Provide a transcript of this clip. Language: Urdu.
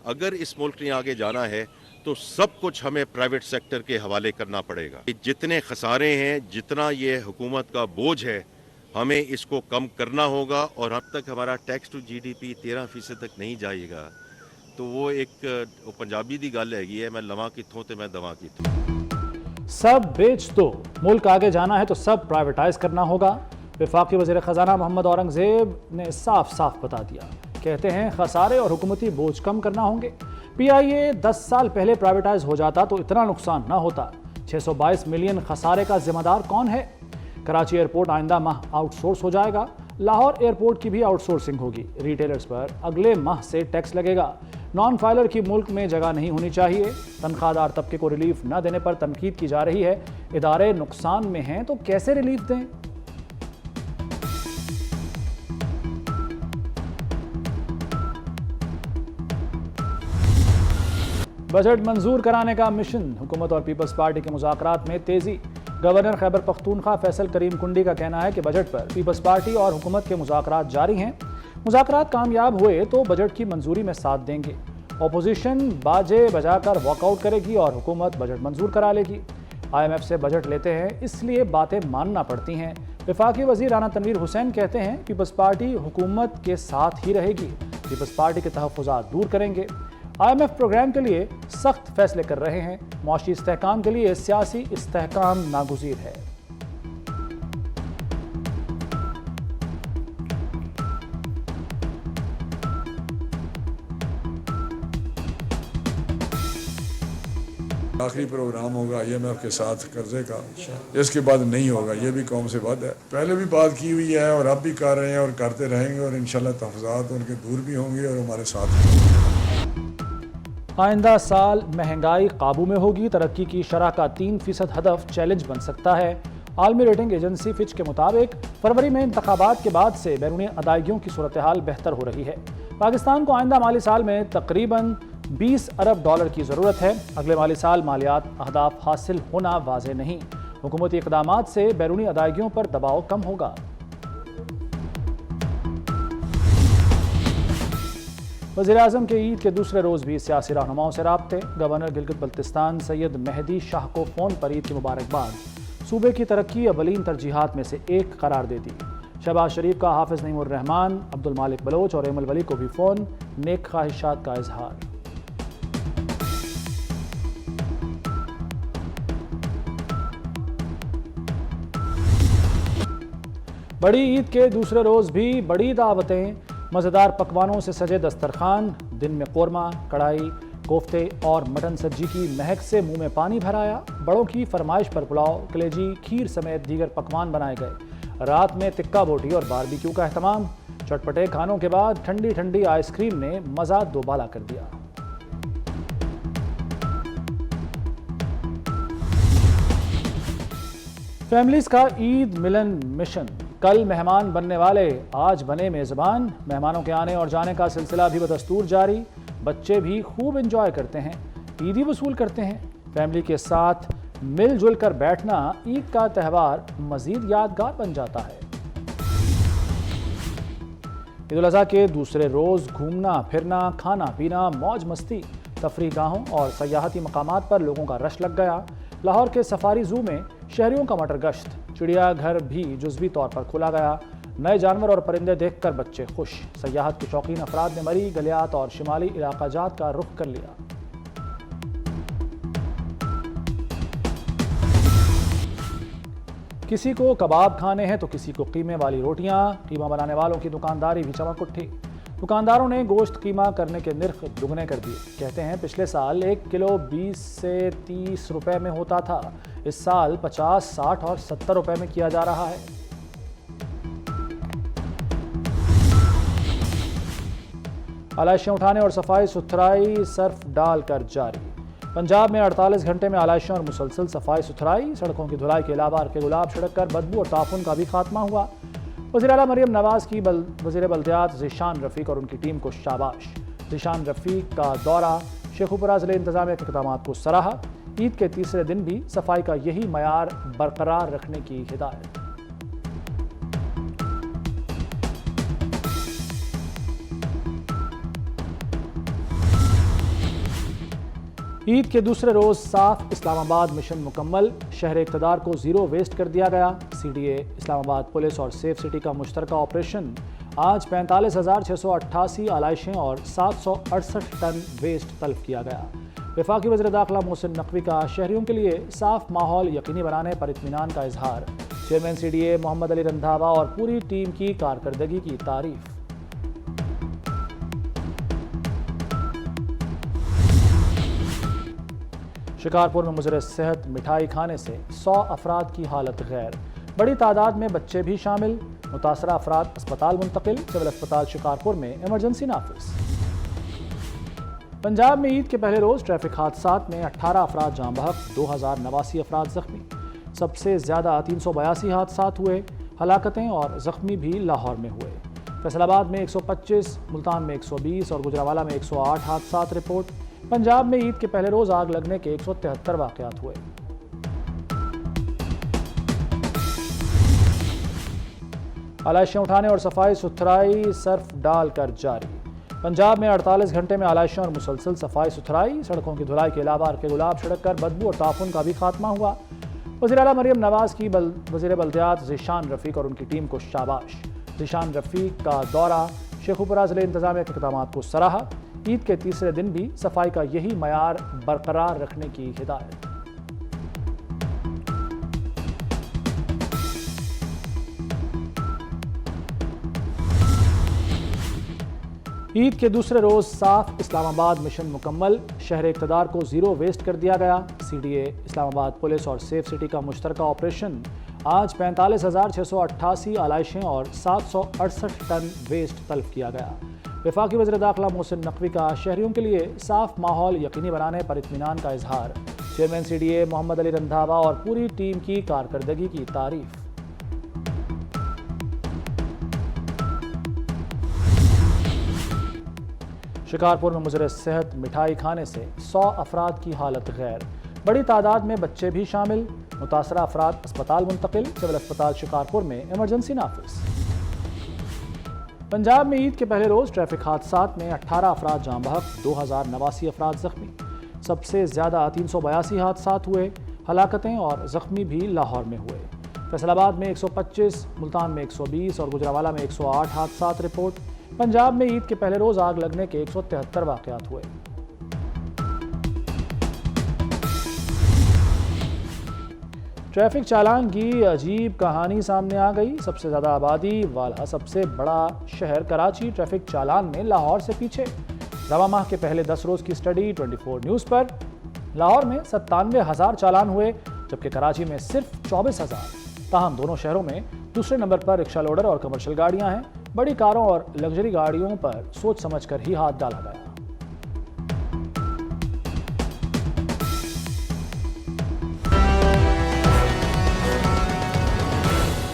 اگر اس ملک نے آگے جانا ہے تو سب کچھ ہمیں پرائیویٹ سیکٹر کے حوالے کرنا پڑے گا. جتنے خسارے ہیں، جتنا یہ حکومت کا بوجھ ہے، ہمیں اس کو کم کرنا ہوگا. اور اب تک ہمارا tax to G D P 13% تک نہیں جائے گا تو وہ ایک پنجابی دی گل ہے میں لواں کتھوں تے میں دواں کتھوں. سب بیچ دو، ملک آگے جانا ہے تو سب پرائیویٹائز کرنا ہوگا. وفاقی وزیر خزانہ محمد اورنگزیب نے صاف صاف بتا دیا. کہتے ہیں خسارے اور حکومتی بوجھ کم کرنا ہوں گے. پی آئی اے 10 سال پہلے پرائیویٹائز ہو جاتا تو اتنا نقصان نہ ہوتا. 622 ملین خسارے کا ذمہ دار کون ہے؟ کراچی ایئرپورٹ آئندہ ماہ آؤٹ سورس ہو جائے گا. لاہور ایئرپورٹ کی بھی آؤٹ سورسنگ ہوگی. ریٹیلرز پر اگلے ماہ سے ٹیکس لگے گا. نان فائلر کی ملک میں جگہ نہیں ہونی چاہیے. تنخواہ دار طبقے کو ریلیف نہ دینے پر تنقید کی جا رہی ہے. ادارے نقصان میں ہیں تو کیسے ریلیف دیں؟ بجٹ منظور کرانے کا مشن. حکومت اور پیپلز پارٹی کے مذاکرات میں تیزی. گورنر خیبر پختونخوا فیصل کریم کنڈی کا کہنا ہے کہ بجٹ پر پیپلز پارٹی اور حکومت کے مذاکرات جاری ہیں. مذاکرات کامیاب ہوئے تو بجٹ کی منظوری میں ساتھ دیں گے. اپوزیشن باجے بجا کر واک آؤٹ کرے گی اور حکومت بجٹ منظور کرا لے گی. آئی ایم ایف سے بجٹ لیتے ہیں اس لیے باتیں ماننا پڑتی ہیں. وفاقی وزیر رانا تنویر حسین کہتے ہیں پیپلز پارٹی حکومت کے ساتھ ہی رہے گی. پیپلز پارٹی کے تحفظات دور کریں گے. آئی ایم ایف پروگرام کے لیے سخت فیصلے کر رہے ہیں. معاشی استحکام کے لیے سیاسی استحکام ناگزیر ہے. آخری پروگرام ہوگا آئی ایم ایف کے ساتھ قرضے کا، اس کے بعد نہیں ہوگا. یہ بھی قوم سے بات ہے، پہلے بھی بات کی ہوئی ہے اور اب بھی کر رہے ہیں اور کرتے رہیں گے. اور انشاءاللہ تحفظات ان کے دور بھی ہوں گے اور ہمارے ساتھ بھی ہوں گے. آئندہ سال مہنگائی قابو میں ہوگی. ترقی کی شرح کا 3% ہدف چیلنج بن سکتا ہے. عالمی ریٹنگ ایجنسی فچ کے مطابق فروری میں انتخابات کے بعد سے بیرونی ادائیگیوں کی صورتحال بہتر ہو رہی ہے. پاکستان کو آئندہ مالی سال میں تقریباً $20 ارب کی ضرورت ہے. اگلے مالی سال مالیات اہداف حاصل ہونا واضح نہیں. حکومتی اقدامات سے بیرونی ادائیگیوں پر دباؤ کم ہوگا. وزیراعظم کے عید کے دوسرے روز بھی سیاسی رہنماؤں سے رابطے. گورنر گلگت بلتستان سید مہدی شاہ کو فون پر عید کی مبارکباد. صوبے کی ترقی اولین ترجیحات میں سے ایک قرار دے دی. شہباز شریف کا حافظ نعیم الرحمان، عبد المالک بلوچ اور ایمل ولی کو بھی فون. نیک خواہشات کا اظہار. بڑی عید کے دوسرے روز بھی بڑی دعوتیں. مزیدار پکوانوں سے سجے دسترخوان. دن میں قورمہ، کڑھائی، کوفتے اور مٹن سبزی کی مہک سے منہ میں پانی بھر آیا. بڑوں کی فرمائش پر پلاؤ، کلیجی، کھیر سمیت دیگر پکوان بنائے گئے. رات میں تکہ بوٹی اور باربیکیو کا اہتمام. چٹپٹے کھانوں کے بعد ٹھنڈی ٹھنڈی آئس کریم نے مزہ دوبالا کر دیا. فیملیز کا عید ملن مشن. کل مہمان بننے والے آج بنے میزبان. مہمانوں کے آنے اور جانے کا سلسلہ بھی بدستور جاری. بچے بھی خوب انجوائے کرتے ہیں، عیدی وصول کرتے ہیں. فیملی کے ساتھ مل جل کر بیٹھنا عید کا تہوار مزید یادگار بن جاتا ہے. عید الاضحیٰ کے دوسرے روز گھومنا پھرنا، کھانا پینا، موج مستی. تفریح گاہوں اور سیاحتی مقامات پر لوگوں کا رش لگ گیا. لاہور کے سفاری زو میں شہریوں کا مٹر گشت. چڑیا گھر بھی جزوی طور پر کھولا گیا. نئے جانور اور پرندے دیکھ کر بچے خوش. سیاحت کے شوقین افراد نے مری، گلیات اور شمالی علاقہ جات کا رخ کر لیا. کسی کو کباب کھانے ہیں تو کسی کو قیمے والی روٹیاں. قیمہ بنانے والوں کی دکانداری بھی چمک اٹھی. دکانداروں نے گوشت قیمہ کرنے کے نرخ دگنے کر دیے. کہتے ہیں پچھلے سال 1 کلو 20 سے 30 روپے میں ہوتا تھا، اس سال 50، 60 اور 70 روپے میں کیا جا رہا ہے. آلائشیں اٹھانے اور صفائی ستھرائی صرف ڈال کر جاری. پنجاب میں 48 گھنٹے میں آلائشیں اور مسلسل صفائی ستھرائی. سڑکوں کی دھلائی کے علاوہ ارکے گلاب چھڑک کر بدبو اور تعفن کا بھی خاتمہ ہوا. وزیر اعلیٰ مریم نواز کی وزیر بلدیات ذیشان رفیق اور ان کی ٹیم کو شاباش. ذیشان رفیق کا دورہ شیخوپورہ ضلع انتظامیہ کے اقدامات کو سراہا. عید کے تیسرے دن بھی صفائی کا یہی معیار برقرار رکھنے کی ہدایت. عید کے دوسرے روز صاف اسلام آباد مشن مکمل، شہر اقتدار کو زیرو ویسٹ کر دیا گیا۔ سی ڈی اے، اسلام آباد پولیس اور سیف سٹی کا مشترکہ آپریشن، آج 45,688 آلائشیں اور 768 ٹن ویسٹ تلف کیا گیا۔ وفاقی وزیر داخلہ محسن نقوی کا شہریوں کے لیے صاف ماحول یقینی بنانے پر اطمینان کا اظہار، چیئرمین سی ڈی اے محمد علی رندھاوا اور پوری ٹیم کی کارکردگی کی تعریف۔ شکارپور میں مضر صحت مٹھائی کھانے سے 100 افراد کی حالت غیر، بڑی تعداد میں بچے بھی شامل، متاثرہ افراد اسپتال منتقل، سول اسپتال شکارپور میں ایمرجنسی نافذ۔ پنجاب میں عید کے پہلے روز ٹریفک حادثات میں 18 افراد جاں بحق، 2089 افراد زخمی، سب سے زیادہ 382 حادثات ہوئے، ہلاکتیں اور زخمی بھی لاہور میں ہوئے۔ فیصل آباد میں 125، ملتان میں 120 اور گجرانوالہ میں 108 حادثات رپورٹ۔ پنجاب میں عید کے پہلے روز آگ لگنے کے 173 واقعات ہوئے۔ آلائشیں اٹھانے اور صفائی ستھرائی صرف ڈال کر جاری۔ پنجاب میں 48 گھنٹے میں آلائشیں اور مسلسل صفائی ستھرائی، سڑکوں کی دھلائی کے علاوہ ارک گلاب چھڑک کر بدبو اور تعفن کا بھی خاتمہ ہوا۔ وزیر اعلیٰ مریم نواز کی وزیر بلدیات ذیشان رفیق اور ان کی ٹیم کو شاباش۔ ذیشان رفیق کا دورہ شیخوپورہ ضلع انتظامیہ کے اقدامات کو سراہا، عید کے تیسرے دن بھی صفائی کا یہی معیار برقرار رکھنے کی ہدایت۔ عید کے دوسرے روز صاف اسلام آباد مشن مکمل، شہر اقتدار کو زیرو ویسٹ کر دیا گیا۔ سی ڈی اے، اسلام آباد پولیس اور سیف سٹی کا مشترکہ آپریشن، آج 45,688 آلائشیں اور 768 ٹن ویسٹ تلف کیا گیا۔ وفاقی وزیر داخلہ محسن نقوی کا شہریوں کے لیے صاف ماحول یقینی بنانے پر اطمینان کا اظہار، چیئرمین سی ڈی اے محمد علی رندھاوا اور پوری ٹیم کی کارکردگی کی تعریف۔ شکارپور میں مضر صحت مٹھائی کھانے سے 100 افراد کی حالت غیر، بڑی تعداد میں بچے بھی شامل، متاثرہ افراد اسپتال منتقل، سول اسپتال شکارپور میں ایمرجنسی نافذ۔ پنجاب میں عید کے پہلے روز ٹریفک حادثات میں 18 افراد جاں بحق، 2089 افراد زخمی، سب سے زیادہ 382 حادثات ہوئے، ہلاکتیں اور زخمی بھی لاہور میں ہوئے۔ فیصل آباد میں 125، ملتان میں 120 اور گجرانوالہ میں 108 حادثات رپورٹ۔ پنجاب میں عید کے پہلے روز آگ لگنے کے 173 واقعات ہوئے۔ ٹریفک چالان کی عجیب کہانی سامنے آ گئی، سب سے زیادہ آبادی والا سب سے بڑا شہر کراچی ٹریفک چالان میں لاہور سے پیچھے۔ رواں ماہ کے پہلے 10 روز کی سٹڈی 24 نیوز پر، لاہور میں 97,000 چالان ہوئے، جبکہ کراچی میں صرف 24,000۔ تاہم دونوں شہروں میں دوسرے نمبر پر رکشہ لوڈر اور کمرشل گاڑیاں ہیں۔ بڑی کاروں اور لگژری گاڑیوں پر سوچ سمجھ کر ہی ہاتھ ڈالا گیا۔